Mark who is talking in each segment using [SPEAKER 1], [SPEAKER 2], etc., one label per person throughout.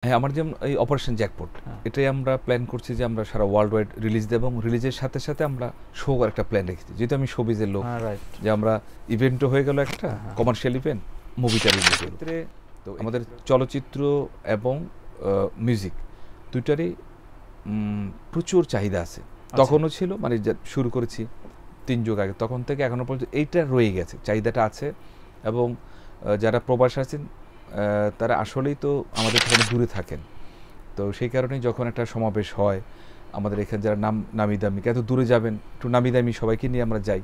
[SPEAKER 1] হ্যাঁ, আমার যেমন এই অপারেশন জ্যাকপট এটাই আমরা প্ল্যান করছি যে আমরা সারা ওয়ার্ল্ড ওয়াইড রিলিজ দেব এবং রিলিজের সাথে সাথে আমরা শো করার একটা প্ল্যান রেখেছি। যেহেতু আমি শোবিজের লোক, যে আমরা ইভেন্টও হয়ে গেল একটা কমার্শিয়াল ইভেন্ট, মুভিটা রিলিজ হলো। তো আমাদের চলচ্চিত্র এবং মিউজিক দুইটারই প্রচুর চাহিদা আছে। তখনও ছিল, মানে শুরু করেছি ৩ যুগ আগে, তখন থেকে এখনো পর্যন্ত এইটা রয়ে গেছে, চাহিদাটা আছে। এবং যারা প্রবাসী আছেন তারা আসলেই তো আমাদের থেকে দূরে থাকেন। তো সেই কারণেই যখন একটা সমাবেশ হয় আমাদের এখানে, যারা নামি দামি, এত দূরে যাবেন, একটু নামি দামি সবাইকে নিয়ে আমরা যাই।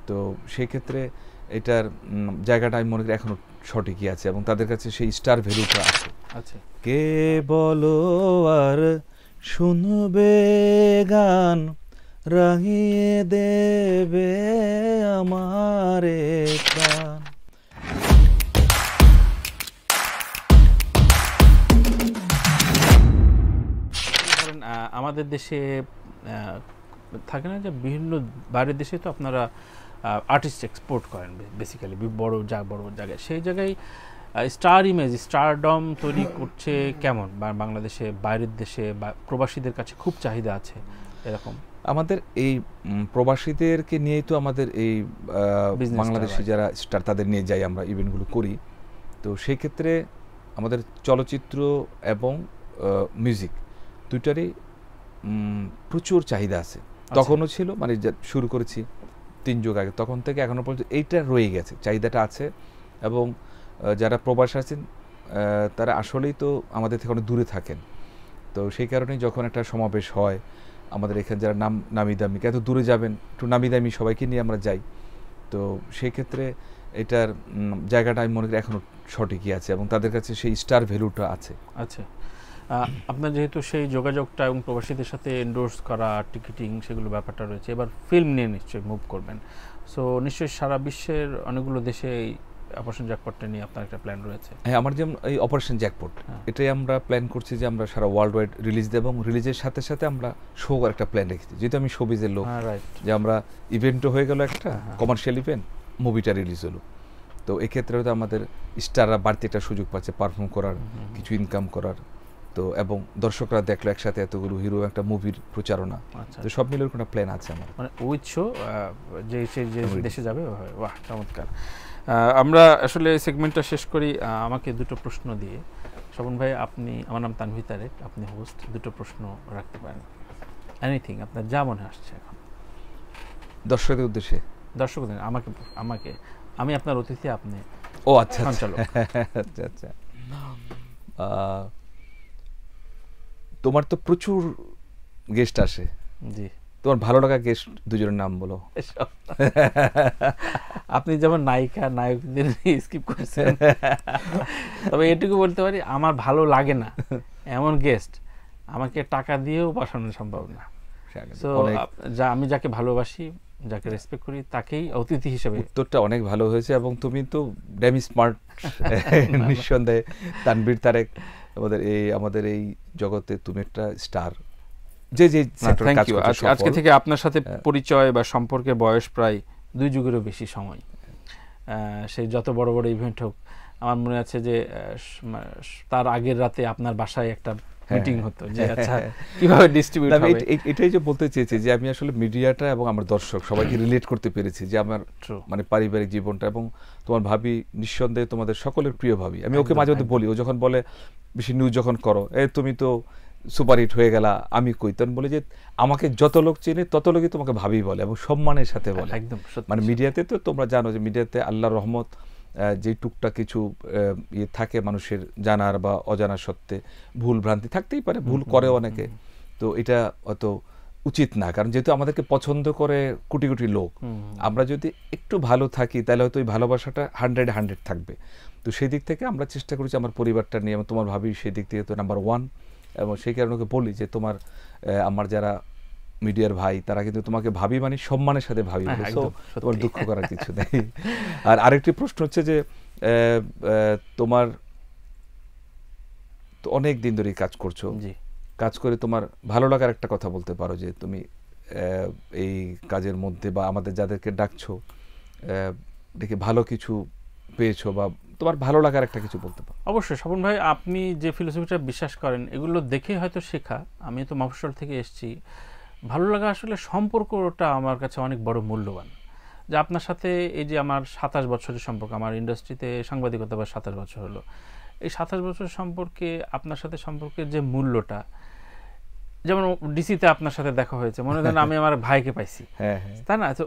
[SPEAKER 1] তো সেই ক্ষেত্রে এটার জায়গাটা আমি মনে করি এখনো সঠিকই আছে এবং তাদের কাছে সেই স্টার ভ্যালুটা আছে।
[SPEAKER 2] আচ্ছা,
[SPEAKER 1] কে বলো আর শুনবে গান, রাঙিয়ে দেবে আমারে প্রাণ।
[SPEAKER 2] ধরেন আমাদের দেশে থাকে না যে বিভিন্ন বাইরের দেশে তো আপনারা আর্টিস্ট এক্সপোর্ট করেন বেসিক্যালি বড় জায়গায়, সেই জায়গায় স্টার ইমেজ, স্টারডম তৈরি করছে কেমন বাংলাদেশে, বাইরের দেশে বা প্রবাসীদের কাছে খুব চাহিদা আছে এরকম?
[SPEAKER 1] আমাদের এই প্রবাসীদেরকে নিয়েই তো আমাদের এই বাংলাদেশি যারা স্টার, তাদের নিয়ে যাই আমরা, ইভেন্টগুলো করি। তো সেই ক্ষেত্রে আমাদের চলচ্চিত্র এবং মিউজিক দুইটারই প্রচুর চাহিদা আছে। তখনও ছিল, মানে শুরু করেছি ৩ যুগ আগে, তখন থেকে এখনো পর্যন্ত এইটা রয়ে গেছে, চাহিদাটা আছে। এবং যারা প্রবাসী আছেন তারা আসলেই তো আমাদের থেকে অনেক দূরে থাকেন। তো সেই কারণেই যখন একটা সমাবেশ হয় আমাদের এখানে, যারা নামি দামি, এত দূরে যাবেন, একটু নামি দামি সবাইকে নিয়ে আমরা যাই। তো সেই ক্ষেত্রে এটার জায়গাটা আমি মনে করি এখনো সঠিকই আছে এবং তাদের কাছে সেই স্টার ভ্যালুটা আছে।
[SPEAKER 2] আচ্ছা, আপনার যেহেতু সেই যোগাযোগটা এবং প্রবাসীদের সাথে এন্ডোর্স করা, টিকিটিং, সেগুলো ব্যাপারটা রয়েছে, এবার ফিল্ম নিয়ে নিশ্চয়ই মুভ করবেন। সো নিশ্চয়ই সারা বিশ্বের অনেকগুলো দেশে এই অপারেশন জ্যাকপটটা নিয়ে আপনার একটা প্ল্যান রয়েছে।
[SPEAKER 1] হ্যাঁ, আমার যেমন এই অপারেশন জ্যাকপট এটাই আমরা প্ল্যান করছি যে আমরা সারা ওয়ার্ল্ড ওয়াইড রিলিজ দেব এবং রিলিজের সাথে সাথে আমরা শো করার একটা প্ল্যান রেখেছি। যেহেতু আমি শোবিজের লোক, যে আমরা ইভেন্টও হয়ে গেল একটা কমার্শিয়াল ইভেন্ট, মুভিটা রিলিজ হলো। তো এক্ষেত্রে হয়তো আমাদের স্টাররা বাড়তি একটা সুযোগ পাচ্ছে পারফর্ম করার, কিছু ইনকাম করার। তো এবং দর্শকরা দেখলো একসাথে এতগুলো হিরো, একটা মুভির প্রচারণা। তো সব মিলে কোনো প্ল্যান আছে আমার,
[SPEAKER 2] মানে উইথ শো, যে দেশে যাবে। বাহ, চমৎকার। আমরা আসলে সেগমেন্টটা শেষ করি আমাকে দুটো প্রশ্ন দিয়ে। স্বপন ভাই, আপনি, আমার নাম তানভীর তারেক, আপনি হোস্ট, দুটো প্রশ্ন রাখতে পারেন, এনিথিং আপনার যা মনে আসছে এখন
[SPEAKER 1] দর্শকদের উদ্দেশ্যে।
[SPEAKER 2] দর্শকদের, আমাকে আমি আপনার অতিথি, আপনি
[SPEAKER 1] ও আচ্ছা
[SPEAKER 2] সঞ্চালক।
[SPEAKER 1] আচ্ছা আচ্ছা। তোমার তো প্রচুর গেস্ট আসে,
[SPEAKER 2] জি,
[SPEAKER 1] তোমার ভালো লাগা গেস্ট দুজনের নাম বলো।
[SPEAKER 2] আপনি যেমন নায়িকা নায়কদের স্কিপ করছেন, তবে এটুকু বলতে পারি আমার ভালো লাগে না এমন গেস্ট আমাকে টাকা দিয়েও পাঠানো সম্ভব না। সো আমি যাকে ভালোবাসি, যাকে রেসপেক্ট করি, তাকেই অতিথি হিসেবে।
[SPEAKER 1] উত্তরটা অনেক ভালো হয়েছে এবং তুমি তো ড্যামি স্মার্ট, নিঃসন্দেহে তানভীর তারেক আমাদের এই জগতে তুমি একটা স্টার।
[SPEAKER 2] আজকে থেকে আপনার সাথে পরিচয় বা সম্পর্কের বয়স প্রায় 2 যুগেরও বেশি সময়। সেই যত বড় বড় ইভেন্ট হোক, আমার মনে আছে যে তার আগের রাতে আপনার বাসায় একটা মিটিং হতো যে আচ্ছা কিভাবে ডিস্ট্রিবিউট হবে।
[SPEAKER 1] এটাই যে বলতে চেয়েছি যে আমি আসলে মিডিয়াটা এবং আমার দর্শক সবাইকে রিলেট করতে পেরেছি, যে আমার মানে পারিবারিক জীবনটা। এবং তোমার ভাবি নিঃসন্দেহে তোমাদের সকলের প্রিয় ভাবি। আমি ওকে মাঝে মধ্যে বলি, ও যখন বলে বেশি নিউজ যখন করো, তুমি তো সুপারহিট হয়ে গেলা, আমি কই, তখন বলে যে আমাকে যত লোক চেনে তত লোকই তোমাকে ভাবি বলে এবং সম্মানের সাথে বলে।
[SPEAKER 2] একদম,
[SPEAKER 1] মানে মিডিয়াতে তো তোমরা জানো যে মিডিয়াতে আল্লাহর রহমত, যে টুকটা কিছু ইয়ে থাকে মানুষের জানার বা অজানার সত্ত্বে ভুল ভ্রান্তি থাকতেই পারে, ভুল করে অনেকে। তো এটা অত উচিত না, কারণ যেহেতু আমাদেরকে পছন্দ করে কোটি কোটি লোক, আমরা যদি একটু ভালো থাকি তাহলে হয়তো ওই ভালোবাসাটা 100 থাকবে। তো সেই দিক থেকে আমরা চেষ্টা করেছি আমার পরিবারটা নিয়ে, এবং তোমার ভাবি সেই দিক থেকে তো নাম্বার 1। এবং সেই কারণে ওকে বলি যে তোমার আমার যারা মিডিয়ার ভাই তারা কিন্তু তোমাকে ভাবি মানে সম্মানের সাথে ভাবি, তোমার দুঃখ করার কিছু নেই। আর আরেকটি প্রশ্ন হচ্ছে যে তোমার তো অনেক দিন ধরে কাজ করছো, কাজ করে তোমার ভালো লাগার একটা কথা বলতে পারো, যে তুমি এই কাজের মধ্যে বা আমাদের যাদেরকে ডাকছো দেখে ভালো কিছু পেয়েছো বা তোমার ভালো লাগার একটা কিছু বলতে পারো।
[SPEAKER 2] অবশ্যই স্বপন ভাই, আপনি যে ফিলোসফিটা বিশ্বাস করেন এগুলো দেখেই হয়তো শেখা। আমি তো মফস্বল থেকে এসেছি। ভালো লাগা আসলে সম্পর্কটা আমার কাছে অনেক বড় মূল্যবান। যে আপনার সাথে এই যে আমার 27 বছরের সম্পর্ক, আমার ইন্ডাস্ট্রিতে সাংবাদিকতা বা 27 বছর হলো, এই 27 বছর সম্পর্কে আপনার সাথে সম্পর্কের যে মূল্যটা, যেমন ডিসিতে আপনার সাথে দেখা হয়েছে, মনে করেন আমি আমার ভাইকে পাইছি, তাই না? তো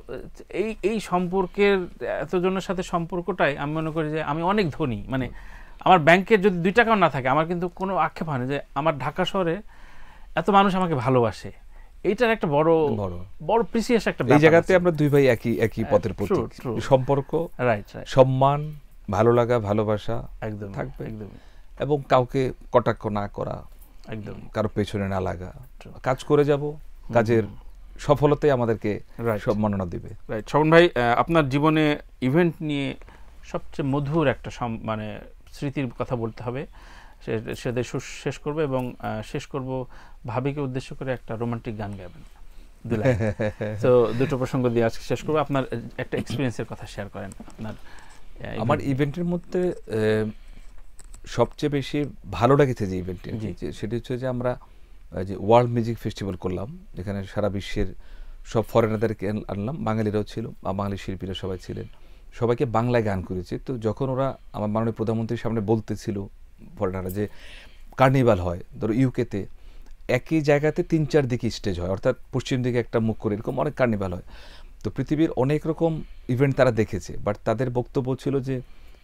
[SPEAKER 2] এই সম্পর্কের এতজনের সাথে সম্পর্কটাই আমি মনে করি যে আমি অনেক ধনী। মানে আমার ব্যাংকের যদি 2 টাকাও না থাকে, আমার কিন্তু কোনো আক্ষেপ হয় না যে আমার ঢাকা শহরে এত মানুষ আমাকে ভালোবাসে। এইটার একটা বড় বড় প্রিসিয়াস একটা ব্যাপার।
[SPEAKER 1] এই জায়গাতে আমরা দুই ভাই একই পথের প্রতীক। সম্পর্ক,
[SPEAKER 2] রাইট,
[SPEAKER 1] সম্মান, ভালো লাগা, ভালোবাসা
[SPEAKER 2] একদম
[SPEAKER 1] থাকবে,
[SPEAKER 2] একদম,
[SPEAKER 1] এবং কাউকে কটাক্ষ না করা,
[SPEAKER 2] একদম
[SPEAKER 1] কারো পেছনে না লাগা, কাজ করে যাব, কাজের সফলতাই আমাদেরকে সম্মাননা দিবে।
[SPEAKER 2] রাইট। স্বপন ভাই, আপনার জীবনে ইভেন্ট নিয়ে সবচেয়ে মধুর একটা মানে স্মৃতির কথা বলতে হবে, সেটা শেষ করবো, এবং শেষ করব ভাবিকে উদ্দেশ্য করে একটা রোমান্টিক গান গাবেন। তো দুটো প্রসঙ্গ দিয়ে আজকে শেষ করবো। আপনার একটা এক্সপিরিয়েন্সের কথা শেয়ার করেন আপনার।
[SPEAKER 1] আমার ইভেন্টের মধ্যে সবচেয়ে বেশি ভালো লেগেছে যে ইভেন্টটি, সেটি হচ্ছে যে আমরা যে ওয়ার্ল্ড মিউজিক ফেস্টিভ্যাল করলাম, যেখানে সারা বিশ্বের সব ফরেনারদেরকে আনলাম, বাঙালিরাও ছিল, বাঙালি শিল্পীরা সবাই ছিলেন, সবাইকে বাংলায় গান করেছে। তো যখন ওরা আমার মাননীয় প্রধানমন্ত্রীর সামনে বলতেছিল ফরেনাররা যে কার্নিভাল হয়, ধরো ইউকেতে একই জায়গাতে 3-4 দিকে স্টেজ হয়, অর্থাৎ পশ্চিম দিকে একটা মুখ করে এরকম অনেক কার্নিভাল হয়। তো পৃথিবীর অনেক রকম ইভেন্ট তারা দেখেছে, বাট তাদের বক্তব্য ছিল যে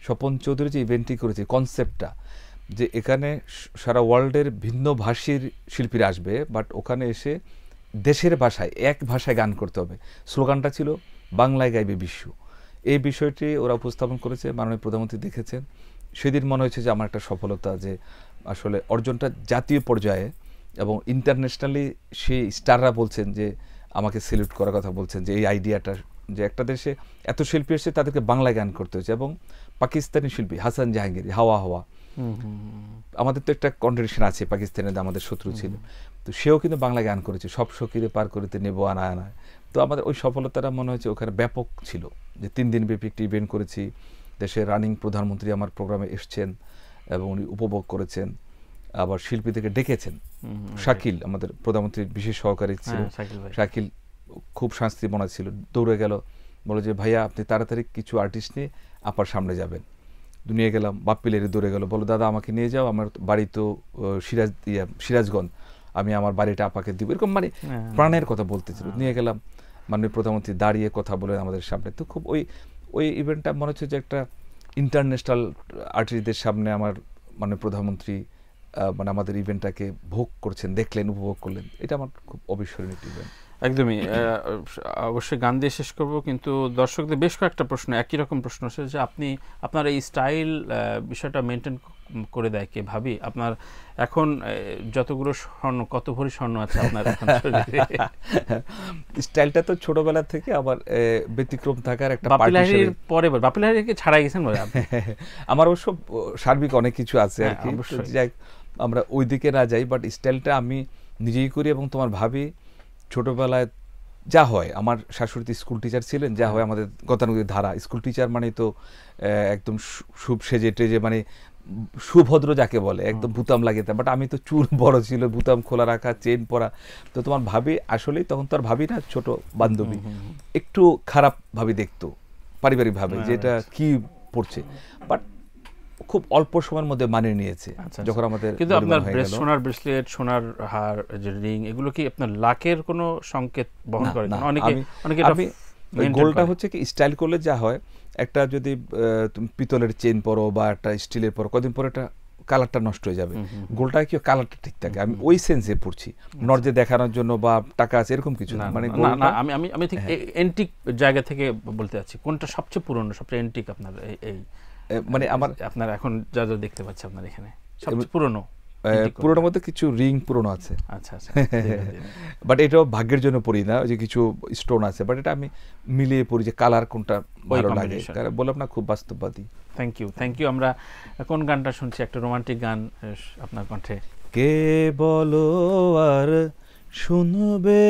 [SPEAKER 1] স্বপন চৌধুরী যে ইভেন্টটি করেছে, কনসেপ্টটা যে এখানে সারা ওয়ার্ল্ডের ভিন্ন ভাষীর শিল্পীরা আসবে, বাট ওখানে এসে দেশের ভাষায়, এক ভাষায় গান করতে হবে। স্লোগানটা ছিল বাংলায় গাইবে বিশ্ব। এই বিষয়টি ওরা উপস্থাপন করেছে, মাননীয় প্রধানমন্ত্রী দেখেছেন। সেদিন মনে হয়েছে যে আমার একটা সফলতা, যে আসলে অর্জনটা জাতীয় পর্যায়ে এবং ইন্টারন্যাশনালি সেই স্টাররা বলছেন যে আমাকে সেলিউট করার কথা বলছেন, যে এই আইডিয়াটা যে একটা দেশে এত শিল্পী এসে তাদেরকে বাংলায় গান করতে হয়েছে। এবং পাকিস্তানি শিল্পী হাসান জাহাঙ্গীর, হাওয়া হাওয়া, আমাদের তো একটা কন্ট্রাডিকশন আছে, পাকিস্তানের আমাদের শত্রু ছিল, তো সেও কিন্তু বাংলায় গান করেছে, সব সখীরে পার করিতে নেবো আনায় আনায়। তো আমাদের ওই সফলতাটা মনে হয়েছে ওখানে ব্যাপক ছিল, যে 3 দিন ব্যাপী একটি ইভেন্ট করেছি। দেশের রানিং প্রধানমন্ত্রী আমার প্রোগ্রামে এসছেন এবং উনি উপভোগ করেছেন, আবার শিল্পীদেরকে ডেকেছেন। শাকিল আমাদের প্রধানমন্ত্রীর বিশেষ সহকারী ছিল, শাকিল খুব শান্তিমনা ছিল, দৌড়ে গেল, বলে যে ভাইয়া আপনি তাড়াতাড়ি কিছু আর্টিস্ট নিয়ে আপার সামনে যাবেন। নিয়ে গেলাম, বাপ্পিলের দৌড়ে গেল, বলো দাদা আমাকে নিয়ে যাও, আমার বাড়ি তো সিরাজগঞ্জ, আমি আমার বাড়িটা আপাকে দিব, এরকম মানে প্রাণের কথা বলতেছিল। নিয়ে গেলাম, মাননীয় প্রধানমন্ত্রী দাঁড়িয়ে কথা বলে আমাদের সামনে। তো খুব ওই ইভেন্টটা মনে হচ্ছে যে একটা ইন্টারন্যাশনাল আর্টিস্টদের সামনে আমার মাননীয় প্রধানমন্ত্রী মানে আমাদের ইভেন্টটাকে ভোগ করছেন, দেখলেন, উপভোগ করলেন। এটা আমার খুব অবিস্মরণীয় ইভেন্ট।
[SPEAKER 2] একদমই। অবশ্যই গান দিয়ে শেষ করব, কিন্তু দর্শকদের বেশ কয়েকটা প্রশ্ন, একই রকম প্রশ্ন আছে, যে আপনার এই স্টাইল বিষয়টা মেনটেন করে দেয় কে? ভাবি আপনার এখন যতগুলো স্বর্ণ, কত ভরি স্বর্ণ আছে আপনার এখন শরীরে?
[SPEAKER 1] স্টাইলটা তো ছোটবেলা থেকে আমার ব্যতিক্রম থাকার একটা
[SPEAKER 2] বাপিলাহির পরে, বাপিলাহিকে ছাড়াই গেছেন বলে
[SPEAKER 1] আমার অবশ্য সার্বিক অনেক কিছু আছে আর কি, আমরা ওই দিকে না যাই, বাট স্টাইলটা আমি নিজেই করি। এবং তোমার ভাবি ছোটবেলায় যা হয়, আমার শাশুড়ি স্কুল টিচার ছিলেন, যা হয় আমাদের গতানুগতিক ধারা, স্কুল টিচার মানে তো একদম খুব সেজে টেজে, মানে সুভদ্র যাকে বলে, একদম বুতাম লাগিয়ে। বাট আমি তো চুল বড় ছিল, বুতাম খোলা রাখা, চেন পরা। তো তোমার ভাবি আসলেই তখন তো আর ভাবি না, ছোট বান্ধবী, একটু খারাপ ভাবি দেখতো পারিবারিক ভাবে, যে এটা কি পড়ছে, বাট খুব অল্প সময়ের মধ্যে মানিয়ে নিয়েছে। যখন আমাদের
[SPEAKER 2] কিন্তু আপনার সোনার ব্রেসলেট, সোনার হার, যে রিং, এগুলো কি আপনার লাকের কোনো সংকেত বহন করে?
[SPEAKER 1] অনেকে গোলটা হচ্ছে কি, স্টাইল করলে যা হয়, একটা যদি তুমি পিতলের চেন পরো বা একটা স্টিলের পরো, কদিন পরে একটা কালারটা নষ্ট হয়ে যাবে। গোলটা কি কালারটা ঠিক থাকে, আমি ওই সেন্সে পড়ছি, নর্জে দেখানোর জন্য বা টাকা আছে এরকম কিছু না। মানে
[SPEAKER 2] আমি ঠিক এন্টিক জায়গা থেকে বলতে চাচ্ছি, কোনটা সবচেয়ে পুরনো, সবচেয়ে এন্টিক আপনার এই
[SPEAKER 1] মানে
[SPEAKER 2] আপনার এখন যা যা দেখতে পাচ্ছি আপনার এখানে সবচেয়ে পুরনো?
[SPEAKER 1] পুরোনোর মধ্যে কিছু রিং পুরনো আছে।
[SPEAKER 2] আচ্ছা আচ্ছা।
[SPEAKER 1] বাট এটাও ভাগ্যের জন্য পড়ি না, যে কিছু স্টোন আছে, বাট এটা আমি মিলিয়ে পড়ি যে কালার কোনটা ভালো লাগে, বললাম না, খুব বাস্তববাদী।
[SPEAKER 2] Thank you. আমরা কোন গানটা শুনছি? একটা রোমান্টিক গান আপনার কণ্ঠে।
[SPEAKER 1] কে বলো আর শুনবে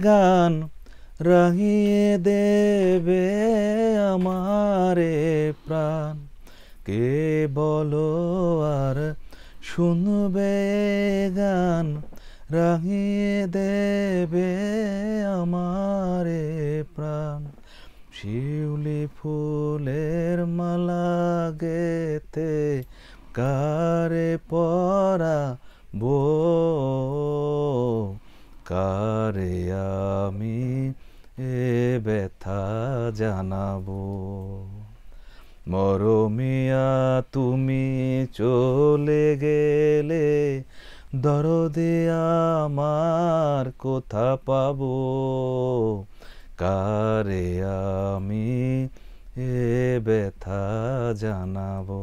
[SPEAKER 1] গান, রাঙিয়ে দেবে আমারে প্রাণ, কে বলো আর শুনবে গান, রাঙিয়ে দেবে আমারে প্রাণ। শিউলি ফুলের মালা গেতে কারে পরাবো, কারে আমি এ ব্যথা জানাবো। মরমিয়া তুমি চলে গেলে, দরদে আমার কোথা পাবো, কারে আমি এ ব্যথা জানাবো।